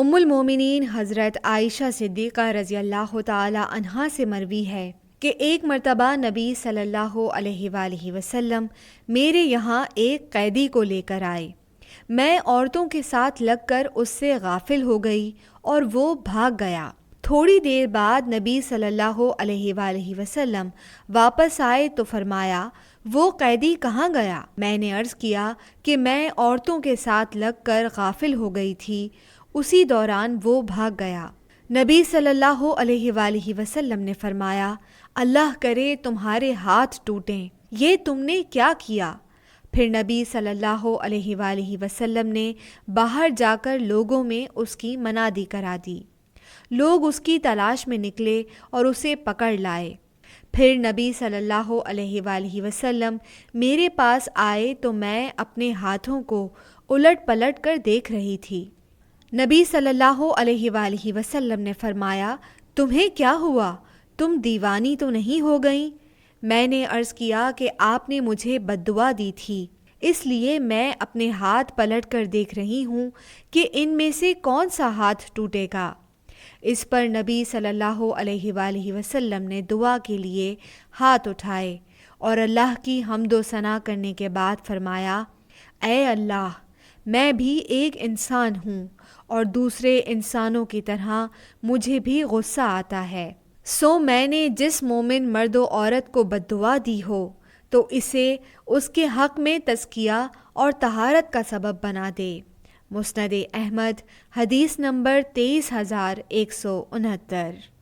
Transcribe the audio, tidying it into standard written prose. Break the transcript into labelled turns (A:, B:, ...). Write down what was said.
A: ام المومنین حضرت عائشہ صدیقہ رضی اللہ تعالی عنہا سے مروی ہے کہ ایک مرتبہ نبی صلی اللہ علیہ وآلہ وسلم میرے یہاں ایک قیدی کو لے کر آئے۔ میں عورتوں کے ساتھ لگ کر اس سے غافل ہو گئی اور وہ بھاگ گیا۔ تھوڑی دیر بعد نبی صلی اللہ علیہ وآلہ وسلم واپس آئے تو فرمایا، وہ قیدی کہاں گیا؟ میں نے عرض کیا کہ میں عورتوں کے ساتھ لگ کر غافل ہو گئی تھی، اسی دوران وہ بھاگ گیا۔ نبی صلی اللہ علیہ وآلہ وسلم نے فرمایا، اللہ کرے تمہارے ہاتھ ٹوٹیں، یہ تم نے کیا کیا؟ پھر نبی صلی اللہ علیہ وآلہ وسلم نے باہر جا کر لوگوں میں اس کی منادی کرا دی۔ لوگ اس کی تلاش میں نکلے اور اسے پکڑ لائے۔ پھر نبی صلی اللہ علیہ وآلہ وسلم میرے پاس آئے تو میں اپنے ہاتھوں کو الٹ پلٹ کر دیکھ رہی تھی۔ نبی صلی اللہ علیہ وآلہ وسلم نے فرمایا، تمہیں کیا ہوا؟ تم دیوانی تو نہیں ہو گئیں؟ میں نے عرض کیا کہ آپ نے مجھے بد دعا دی تھی، اس لیے میں اپنے ہاتھ پلٹ کر دیکھ رہی ہوں کہ ان میں سے کون سا ہاتھ ٹوٹے گا۔ اس پر نبی صلی اللہ علیہ وآلہ وسلم نے دعا کے لیے ہاتھ اٹھائے اور اللہ کی حمد و ثنا کرنے کے بعد فرمایا، اے اللہ، میں بھی ایک انسان ہوں اور دوسرے انسانوں کی طرح مجھے بھی غصہ آتا ہے، سو میں نے جس مومن مرد و عورت کو بد دعا دی ہو تو اسے اس کے حق میں تزکیہ اور طہارت کا سبب بنا دے۔ مسند احمد، حدیث نمبر 23,169۔